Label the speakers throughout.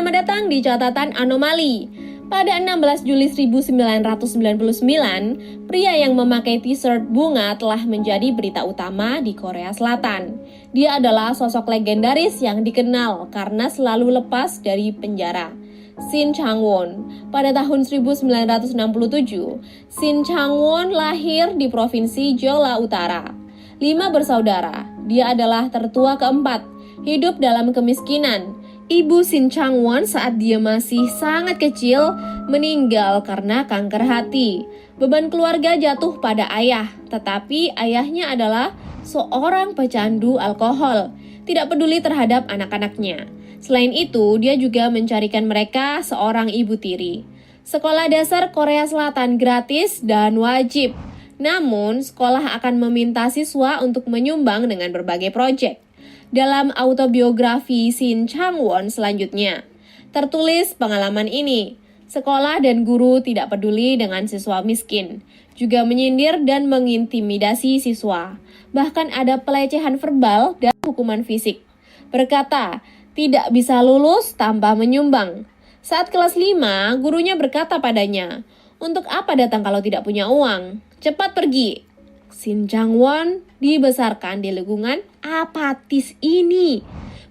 Speaker 1: Selamat datang di catatan anomali. Pada 16 Juli 1999, pria yang memakai t-shirt bunga telah menjadi berita utama di Korea Selatan. Dia adalah sosok legendaris yang dikenal karena selalu lepas dari penjara. Shin Chang-won. Pada tahun 1967, Shin Chang-won lahir di Provinsi Jeolla Utara. 5 bersaudara, dia adalah tertua keempat, hidup dalam kemiskinan. Ibu Shin Chang-won saat dia masih sangat kecil meninggal karena kanker hati. Beban keluarga jatuh pada ayah, tetapi ayahnya adalah seorang pecandu alkohol, tidak peduli terhadap anak-anaknya. Selain itu, dia juga mencarikan mereka seorang ibu tiri. Sekolah dasar Korea Selatan gratis dan wajib. Namun, sekolah akan meminta siswa untuk menyumbang dengan berbagai proyek. Dalam autobiografi Shin Chang-won selanjutnya, tertulis pengalaman ini. Sekolah dan guru tidak peduli dengan siswa miskin, juga menyindir dan mengintimidasi siswa. Bahkan ada pelecehan verbal dan hukuman fisik. Berkata, tidak bisa lulus tanpa menyumbang. Saat kelas 5, gurunya berkata padanya, "Untuk apa datang kalau tidak punya uang? Cepat pergi." Shin Chang-won dibesarkan di lingkungan apatis ini.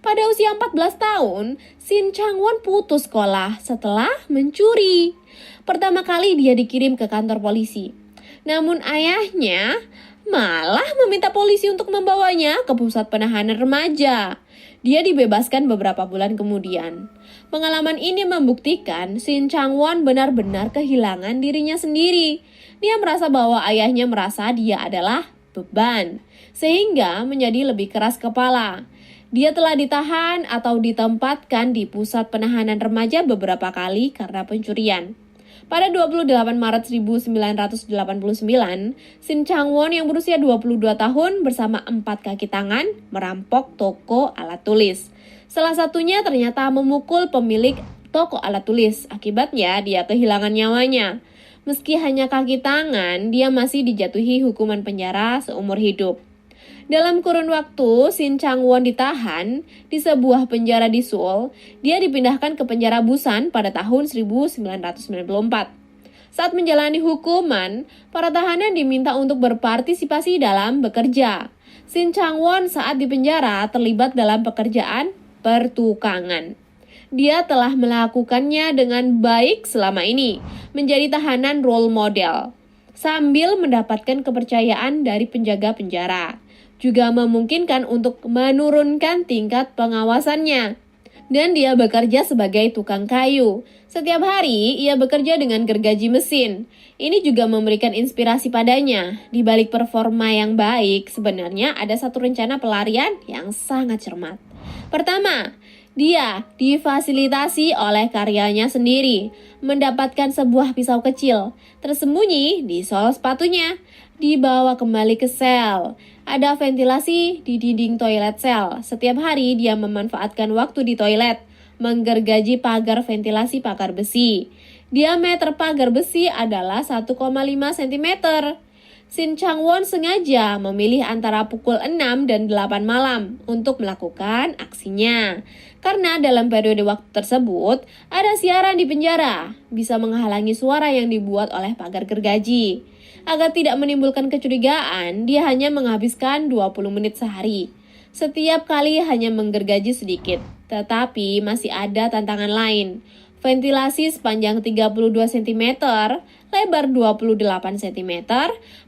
Speaker 1: Pada usia 14 tahun, Shin Chang-won putus sekolah setelah mencuri. Pertama kali dia dikirim ke kantor polisi. Namun ayahnya malah meminta polisi untuk membawanya ke pusat penahanan remaja. Dia dibebaskan beberapa bulan kemudian. Pengalaman ini membuktikan Shin Chang-won benar-benar kehilangan dirinya sendiri. Dia merasa bahwa ayahnya merasa dia adalah beban, sehingga menjadi lebih keras kepala. Dia telah ditahan atau ditempatkan di pusat penahanan remaja beberapa kali karena pencurian. Pada 28 Maret 1989, Shin Chang-won yang berusia 22 tahun bersama 4 kaki tangan merampok toko alat tulis. Salah satunya ternyata memukul pemilik toko alat tulis. Akibatnya dia kehilangan nyawanya. Meski hanya kaki tangan, dia masih dijatuhi hukuman penjara seumur hidup. Dalam kurun waktu, Shin Chang-won ditahan di sebuah penjara di Seoul. Dia dipindahkan ke penjara Busan pada tahun 1994. Saat menjalani hukuman, para tahanan diminta untuk berpartisipasi dalam bekerja. Shin Chang-won saat di penjara terlibat dalam pekerjaan pertukangan. Dia telah melakukannya dengan baik selama ini, menjadi tahanan role model, sambil mendapatkan kepercayaan dari penjaga penjara. Juga memungkinkan untuk menurunkan tingkat pengawasannya. Dan dia bekerja sebagai tukang kayu. Setiap hari, ia bekerja dengan gergaji mesin. Ini juga memberikan inspirasi padanya. Di balik performa yang baik, sebenarnya ada satu rencana pelarian yang sangat cermat. Pertama, dia difasilitasi oleh karyanya sendiri, mendapatkan sebuah pisau kecil, tersembunyi di sol sepatunya, dibawa kembali ke sel. Ada ventilasi di dinding toilet sel. Setiap hari dia memanfaatkan waktu di toilet, menggergaji pagar ventilasi pagar besi. Diameter pagar besi adalah 1,5 cm. Shin Chang-won sengaja memilih antara pukul 6 dan 8 malam untuk melakukan aksinya. Karena dalam periode waktu tersebut, ada siaran di penjara, bisa menghalangi suara yang dibuat oleh pagar gergaji. Agar tidak menimbulkan kecurigaan, dia hanya menghabiskan 20 menit sehari. Setiap kali hanya menggergaji sedikit, tetapi masih ada tantangan lain. Ventilasi sepanjang 32 cm, lebar 28 cm.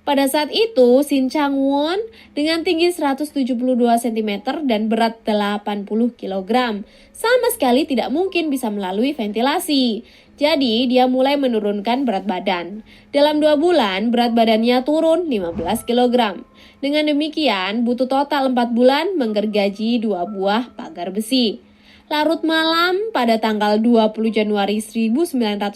Speaker 1: Pada saat itu, Shin Chang-won dengan tinggi 172 cm dan berat 80 kg sama sekali tidak mungkin bisa melalui ventilasi. Jadi, dia mulai menurunkan berat badan. Dalam 2 bulan, berat badannya turun 15 kg. Dengan demikian, butuh total 4 bulan menggergaji 2 buah pagar besi. Larut malam pada tanggal 20 Januari 1997,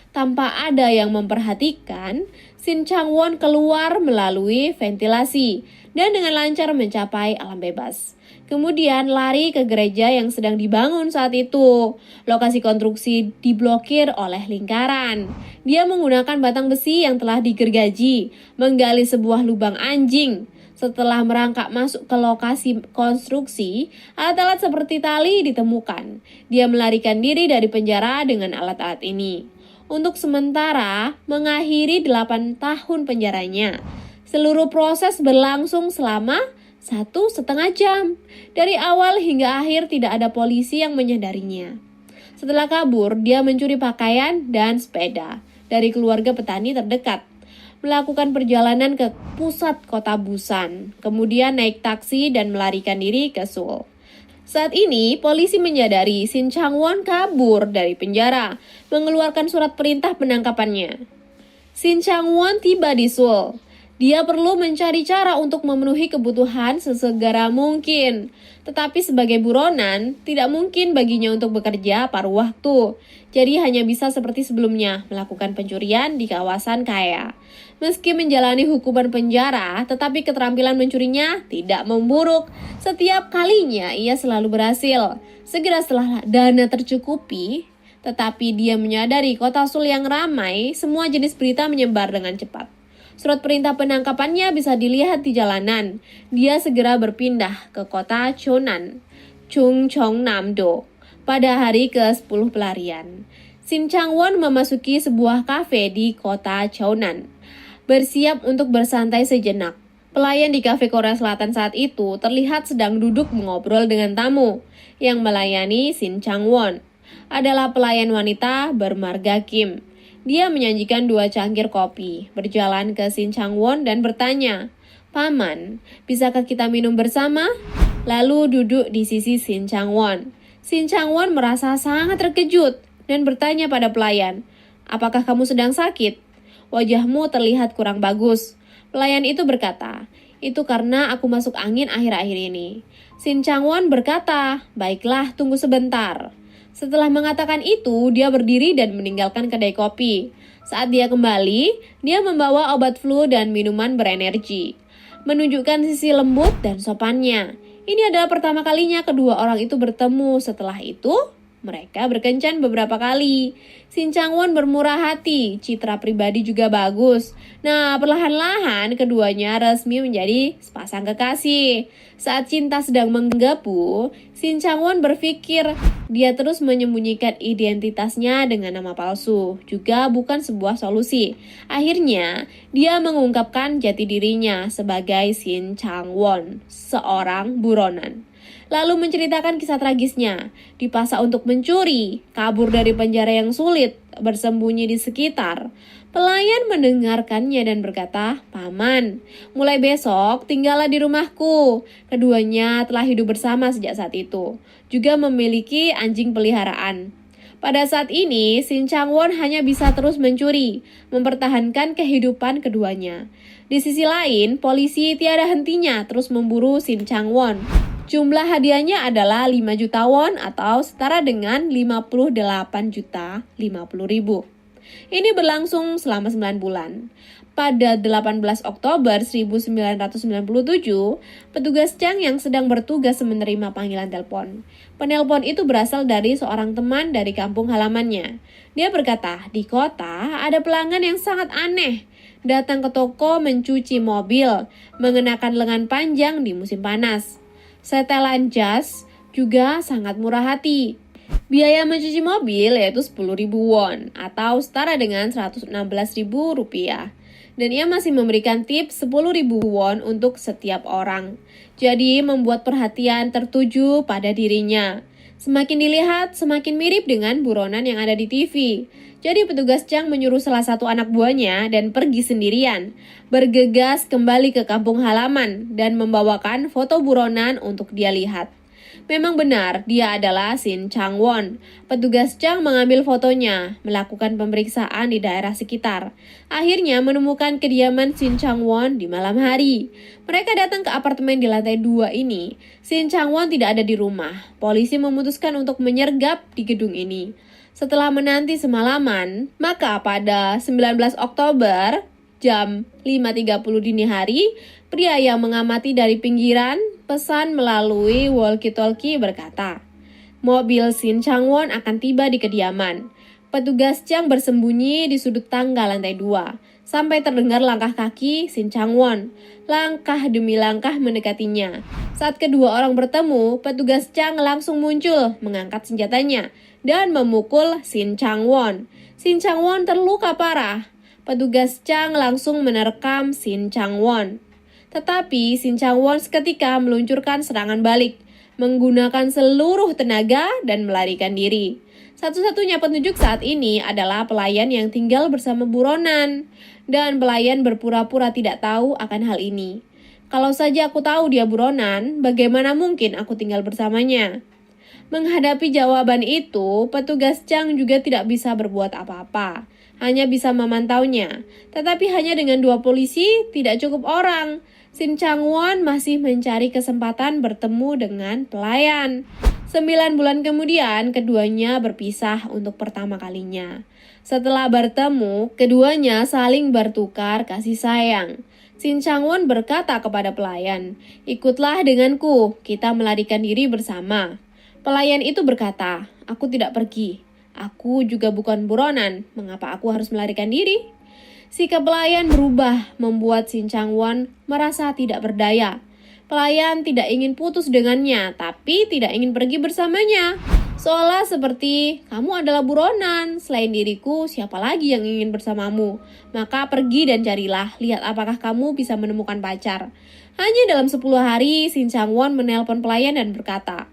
Speaker 1: tanpa ada yang memperhatikan, Shin Chang-won keluar melalui ventilasi dan dengan lancar mencapai alam bebas. Kemudian lari ke gereja yang sedang dibangun saat itu. Lokasi konstruksi diblokir oleh lingkaran. Dia menggunakan batang besi yang telah digergaji, menggali sebuah lubang anjing. Setelah merangkak masuk ke lokasi konstruksi, alat-alat seperti tali ditemukan. Dia melarikan diri dari penjara dengan alat-alat ini. Untuk sementara, mengakhiri 8 tahun penjaranya. Seluruh proses berlangsung selama 1,5 jam. Dari awal hingga akhir tidak ada polisi yang menyadarinya. Setelah kabur, dia mencuri pakaian dan sepeda dari keluarga petani terdekat, melakukan perjalanan ke pusat kota Busan, kemudian naik taksi dan melarikan diri ke Seoul. Saat ini, polisi menyadari Shin Chang-won kabur dari penjara, mengeluarkan surat perintah penangkapannya. Shin Chang-won tiba di Seoul. Dia perlu mencari cara untuk memenuhi kebutuhan sesegera mungkin. Tetapi sebagai buronan, tidak mungkin baginya untuk bekerja paruh waktu. Jadi hanya bisa seperti sebelumnya, melakukan pencurian di kawasan kaya. Meski menjalani hukuman penjara, tetapi keterampilan mencurinya tidak memburuk. Setiap kalinya ia selalu berhasil. Segera setelah dana tercukupi, tetapi dia menyadari kota Seoul yang ramai, semua jenis berita menyebar dengan cepat. Surat perintah penangkapannya bisa dilihat di jalanan. Dia segera berpindah ke kota Chonan, Chungcheongnam-do, pada hari ke-10 pelarian. Shin Chang-won memasuki sebuah kafe di kota Chonan, bersiap untuk bersantai sejenak. Pelayan di kafe Korea Selatan saat itu terlihat sedang duduk mengobrol dengan tamu. Yang melayani Shin Chang-won adalah pelayan wanita bermarga Kim. Dia menyajikan 2 cangkir kopi, berjalan ke Shin Chang-won dan bertanya, "Paman, bisakah kita minum bersama?" Lalu duduk di sisi Shin Chang-won. Shin Chang-won merasa sangat terkejut dan bertanya pada pelayan, "Apakah kamu sedang sakit? Wajahmu terlihat kurang bagus." Pelayan itu berkata, "Itu karena aku masuk angin akhir-akhir ini." Shin Chang-won berkata, "Baiklah, tunggu sebentar." Setelah mengatakan itu, dia berdiri dan meninggalkan kedai kopi. Saat dia kembali, dia membawa obat flu dan minuman berenergi, menunjukkan sisi lembut dan sopannya. Ini adalah pertama kalinya kedua orang itu bertemu. Setelah itu, mereka berkencan beberapa kali. Shin Chang-won bermurah hati, citra pribadi juga bagus. Nah, perlahan-lahan keduanya resmi menjadi sepasang kekasih. Saat cinta sedang menggebu, Shin Chang-won berpikir dia terus menyembunyikan identitasnya dengan nama palsu juga bukan sebuah solusi. Akhirnya, dia mengungkapkan jati dirinya sebagai Shin Chang-won, seorang buronan. Lalu menceritakan kisah tragisnya, dipaksa untuk mencuri, kabur dari penjara yang sulit, bersembunyi di sekitar. Pelayan mendengarkannya dan berkata, "Paman, mulai besok tinggallah di rumahku." Keduanya telah hidup bersama sejak saat itu, juga memiliki anjing peliharaan. Pada saat ini, Shin Chang-won hanya bisa terus mencuri, mempertahankan kehidupan keduanya. Di sisi lain, polisi tiada hentinya terus memburu Shin Chang-won. Jumlah hadiahnya adalah 5 juta won atau setara dengan 58.050.000. Ini berlangsung selama 9 bulan. Pada 18 Oktober 1997, petugas Chang yang sedang bertugas menerima panggilan telepon. Penelpon itu berasal dari seorang teman dari kampung halamannya. Dia berkata, di kota ada pelanggan yang sangat aneh. Datang ke toko mencuci mobil, mengenakan lengan panjang di musim panas. Setelan jas juga sangat murah hati. Biaya mencuci mobil yaitu 10.000 won atau setara dengan 116.000 rupiah. Dan ia masih memberikan tips 10.000 won untuk setiap orang. Jadi membuat perhatian tertuju pada dirinya. Semakin dilihat, semakin mirip dengan buronan yang ada di TV. Jadi petugas Chang menyuruh salah satu anak buahnya dan pergi sendirian. Bergegas kembali ke kampung halaman dan membawakan foto buronan untuk dia lihat. Memang benar, dia adalah Shin Chang-won. Petugas Chang mengambil fotonya, melakukan pemeriksaan di daerah sekitar. Akhirnya menemukan kediaman Shin Chang-won di malam hari. Mereka datang ke apartemen di lantai 2 ini. Shin Chang-won tidak ada di rumah. Polisi memutuskan untuk menyergap di gedung ini. Setelah menanti semalaman, maka pada 19 Oktober, jam 5.30 dini hari, pria yang mengamati dari pinggiran pesan melalui walkie-talkie berkata, mobil Shin Chang-won akan tiba di kediaman. Petugas Chang bersembunyi di sudut tangga lantai 2. sampai terdengar langkah kaki Shin Chang-won. Langkah demi langkah mendekatinya. Saat kedua orang bertemu, petugas Chang langsung muncul, mengangkat senjatanya, dan memukul Shin Chang-won. Shin Chang-won terluka parah. Petugas Chang langsung menerkam Shin Chang-won. Tetapi Shin Chang-won seketika meluncurkan serangan balik, menggunakan seluruh tenaga dan melarikan diri. Satu-satunya petunjuk saat ini adalah pelayan yang tinggal bersama buronan, dan pelayan berpura-pura tidak tahu akan hal ini. Kalau saja aku tahu dia buronan, bagaimana mungkin aku tinggal bersamanya? Menghadapi jawaban itu, petugas Chang juga tidak bisa berbuat apa-apa, hanya bisa memantaunya. Tetapi hanya dengan 2 polisi tidak cukup orang. Shin Chang-won masih mencari kesempatan bertemu dengan pelayan. 9 bulan kemudian, keduanya berpisah untuk pertama kalinya. Setelah bertemu, keduanya saling bertukar kasih sayang. Shin Chang-won berkata kepada pelayan, "Ikutlah denganku, kita melarikan diri bersama." Pelayan itu berkata, "Aku tidak pergi. Aku juga bukan buronan. Mengapa aku harus melarikan diri?" Sikap pelayan berubah, membuat Shin Chang-won merasa tidak berdaya. Pelayan tidak ingin putus dengannya, tapi tidak ingin pergi bersamanya. Seolah seperti, "Kamu adalah buronan, selain diriku, siapa lagi yang ingin bersamamu? Maka pergi dan carilah, lihat apakah kamu bisa menemukan pacar." Hanya dalam 10 hari, Shin Chang-won menelpon pelayan dan berkata,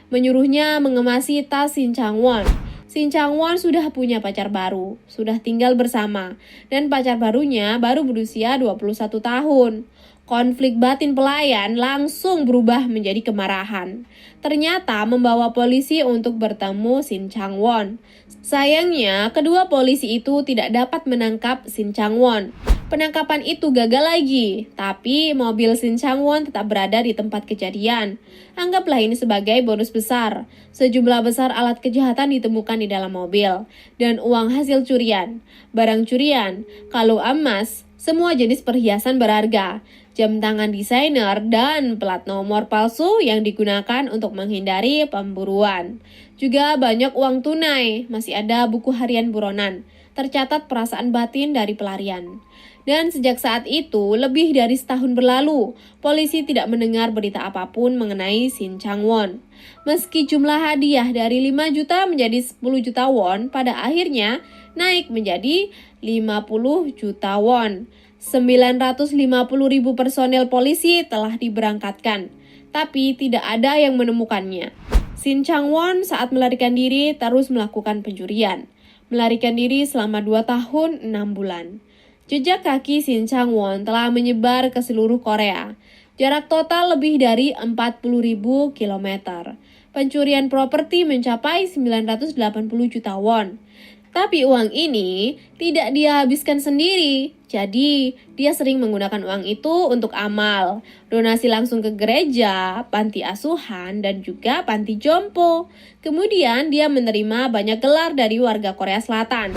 Speaker 1: menyuruhnya mengemasi tas Shin Chang-won. Shin Chang-won sudah punya pacar baru, sudah tinggal bersama, dan pacar barunya baru berusia 21 tahun. Konflik batin pelayan langsung berubah menjadi kemarahan. Ternyata membawa polisi untuk bertemu Shin Chang-won. Sayangnya, kedua polisi itu tidak dapat menangkap Shin Chang-won. Penangkapan itu gagal lagi, tapi mobil Shin Chang-won tetap berada di tempat kejadian. Anggaplah ini sebagai bonus besar. Sejumlah besar alat kejahatan ditemukan di dalam mobil, dan uang hasil curian, barang curian, kalung emas, semua jenis perhiasan berharga, jam tangan desainer, dan plat nomor palsu yang digunakan untuk menghindari pemburuan. Juga banyak uang tunai, masih ada buku harian buronan, tercatat perasaan batin dari pelarian. Dan sejak saat itu, lebih dari setahun berlalu, polisi tidak mendengar berita apapun mengenai Shin Chang-won. Meski jumlah hadiah dari 5 juta menjadi 10 juta won, pada akhirnya naik menjadi 50 juta won. 950.000 personel polisi telah diberangkatkan, tapi tidak ada yang menemukannya. Shin Chang-won saat melarikan diri terus melakukan pencurian. Melarikan diri selama 2 tahun 6 bulan. Jejak kaki Shin Chang-won telah menyebar ke seluruh Korea. Jarak total lebih dari 40.000 km. Pencurian properti mencapai 980 juta won. Tapi uang ini tidak dia habiskan sendiri. Jadi, dia sering menggunakan uang itu untuk amal, donasi langsung ke gereja, panti asuhan, dan juga panti jompo. Kemudian, dia menerima banyak gelar dari warga Korea Selatan.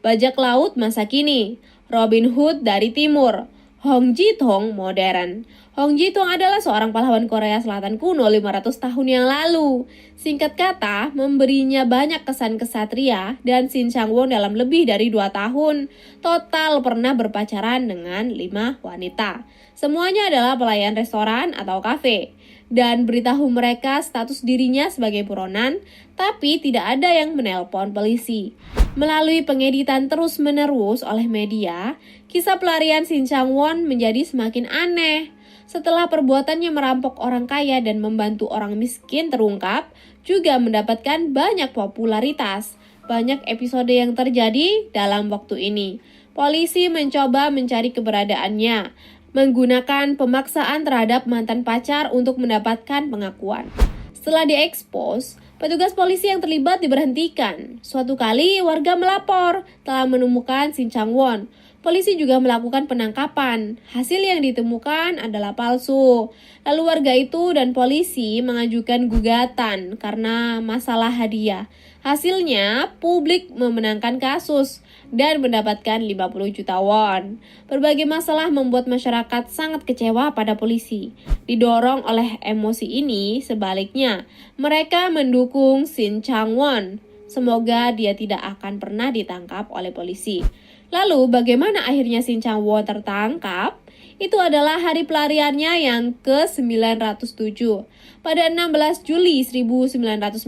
Speaker 1: Bajak laut masa kini, Robin Hood dari timur, Hong Ji-tong modern. Hong Ji-tong adalah seorang pahlawan Korea Selatan kuno 500 tahun yang lalu. Singkat kata, memberinya banyak kesan kesatria, dan Shin Chang-won dalam lebih dari 2 tahun total pernah berpacaran dengan 5 wanita. Semuanya adalah pelayan restoran atau kafe, dan beritahu mereka status dirinya sebagai buronan, tapi tidak ada yang menelpon polisi. Melalui pengeditan terus-menerus oleh media, kisah pelarian Shin Chang-won menjadi semakin aneh. Setelah perbuatannya merampok orang kaya dan membantu orang miskin terungkap, juga mendapatkan banyak popularitas. Banyak episode yang terjadi dalam waktu ini. Polisi mencoba mencari keberadaannya, menggunakan pemaksaan terhadap mantan pacar untuk mendapatkan pengakuan. Setelah diekspos, petugas polisi yang terlibat diberhentikan. Suatu kali warga melapor telah menemukan Shin Chang-won. Polisi juga melakukan penangkapan. Hasil yang ditemukan adalah palsu. Lalu warga itu dan polisi mengajukan gugatan karena masalah hadiah. Hasilnya, publik memenangkan kasus dan mendapatkan 50 juta won. Berbagai masalah membuat masyarakat sangat kecewa pada polisi. Didorong oleh emosi ini, sebaliknya, mereka mendukung Shin Chang-won. Semoga dia tidak akan pernah ditangkap oleh polisi. Lalu bagaimana akhirnya Shin Chang-won tertangkap? Itu adalah hari pelariannya yang ke-907. Pada 16 Juli 1997,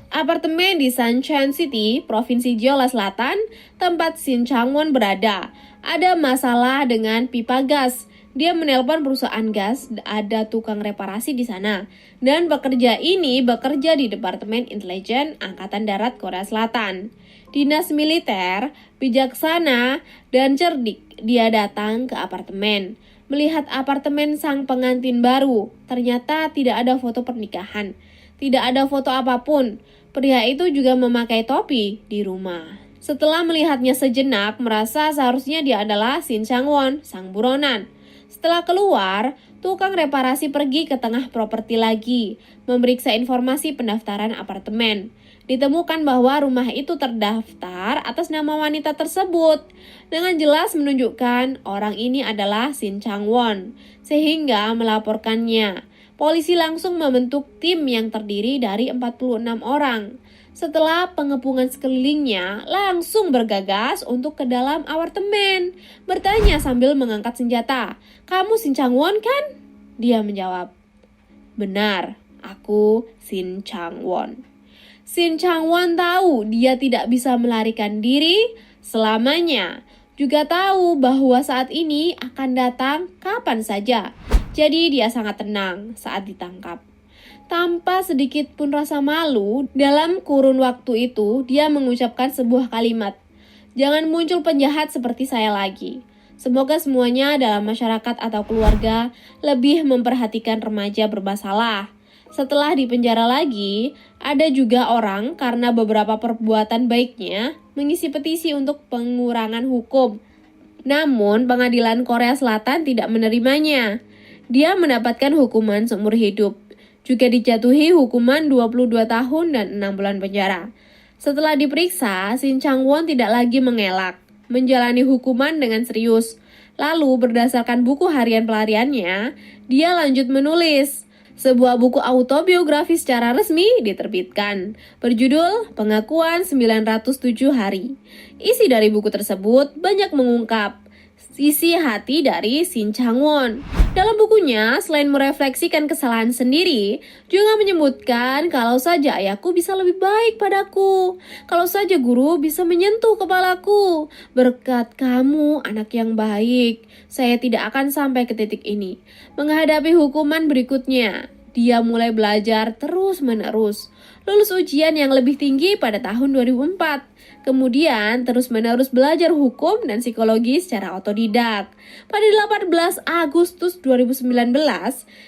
Speaker 1: apartemen di Sunshine City, Provinsi Jeolla Selatan, tempat Shin Chang-won berada, ada masalah dengan pipa gas. Dia menelpon perusahaan gas, ada tukang reparasi di sana. Dan pekerja ini bekerja di Departemen Intelijen Angkatan Darat Korea Selatan. Dinas militer, bijaksana, dan cerdik, dia datang ke apartemen. Melihat apartemen sang pengantin baru, ternyata tidak ada foto pernikahan. Tidak ada foto apapun. Pria itu juga memakai topi di rumah. Setelah melihatnya sejenak, merasa seharusnya dia adalah Shin Chang-won, sang buronan. Setelah keluar, tukang reparasi pergi ke tengah properti lagi, memeriksa informasi pendaftaran apartemen. Ditemukan bahwa rumah itu terdaftar atas nama wanita tersebut, dengan jelas menunjukkan orang ini adalah Shin Chang-won, sehingga melaporkannya. Polisi langsung membentuk tim yang terdiri dari 46 orang. Setelah pengepungan sekelilingnya, langsung bergegas untuk ke dalam apartemen, bertanya sambil mengangkat senjata, "Kamu Shin Chang-won kan?" Dia menjawab, "Benar, aku Shin Chang-won." Shin Chang-won tahu dia tidak bisa melarikan diri selamanya. Juga tahu bahwa saat ini akan datang kapan saja. Jadi dia sangat tenang saat ditangkap. Tanpa sedikit pun rasa malu, dalam kurun waktu itu dia mengucapkan sebuah kalimat, "Jangan muncul penjahat seperti saya lagi." Semoga semuanya dalam masyarakat atau keluarga lebih memperhatikan remaja bermasalah. Setelah dipenjara lagi, ada juga orang karena beberapa perbuatan baiknya mengisi petisi untuk pengurangan hukum. Namun, pengadilan Korea Selatan tidak menerimanya. Dia mendapatkan hukuman seumur hidup. Juga dijatuhi hukuman 22 tahun dan 6 bulan penjara. Setelah diperiksa, Shin Chang-won tidak lagi mengelak, menjalani hukuman dengan serius. Lalu berdasarkan buku harian pelariannya, dia lanjut menulis. Sebuah buku autobiografi secara resmi diterbitkan, berjudul Pengakuan 907 Hari. Isi dari buku tersebut banyak mengungkap isi hati dari Shin Chang-won. Dalam bukunya, selain merefleksikan kesalahan sendiri, juga menyebutkan kalau saja ayahku bisa lebih baik padaku, kalau saja guru bisa menyentuh kepalaku. Berkat kamu, anak yang baik, saya tidak akan sampai ke titik ini. Menghadapi hukuman berikutnya, dia mulai belajar terus-menerus, lulus ujian yang lebih tinggi pada tahun 2004. Kemudian terus-menerus belajar hukum dan psikologi secara otodidak. Pada 18 Agustus 2019,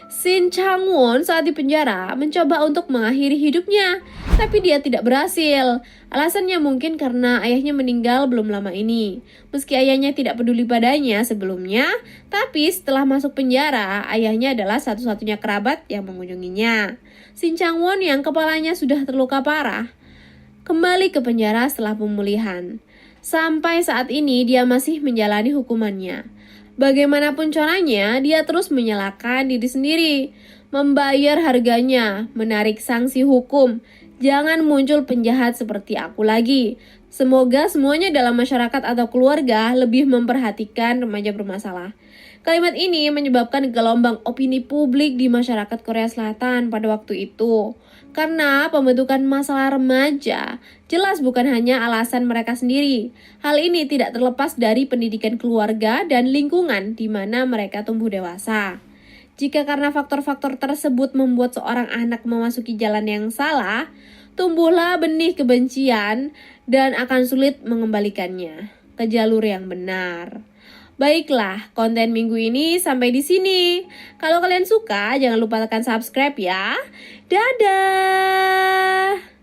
Speaker 1: Shin Chang-won saat di penjara mencoba untuk mengakhiri hidupnya, tapi dia tidak berhasil. Alasannya mungkin karena ayahnya meninggal belum lama ini. Meski ayahnya tidak peduli padanya sebelumnya, tapi setelah masuk penjara, ayahnya adalah satu-satunya kerabat yang mengunjunginya. Shin Chang-won yang kepalanya sudah terluka parah kembali ke penjara setelah pemulihan. Sampai saat ini dia masih menjalani hukumannya. Bagaimanapun caranya, dia terus menyalahkan diri sendiri, membayar harganya, menarik sanksi hukum. Jangan muncul penjahat seperti aku lagi. Semoga semuanya dalam masyarakat atau keluarga lebih memperhatikan remaja bermasalah. Kalimat ini menyebabkan gelombang opini publik di masyarakat Korea Selatan pada waktu itu. Karena pembentukan masalah remaja jelas bukan hanya alasan mereka sendiri. Hal ini tidak terlepas dari pendidikan keluarga dan lingkungan di mana mereka tumbuh dewasa. Jika karena faktor-faktor tersebut membuat seorang anak memasuki jalan yang salah, tumbuhlah benih kebencian dan akan sulit mengembalikannya ke jalur yang benar. Baiklah, konten minggu ini sampai di sini. Kalau kalian suka, jangan lupa tekan subscribe ya. Dadah!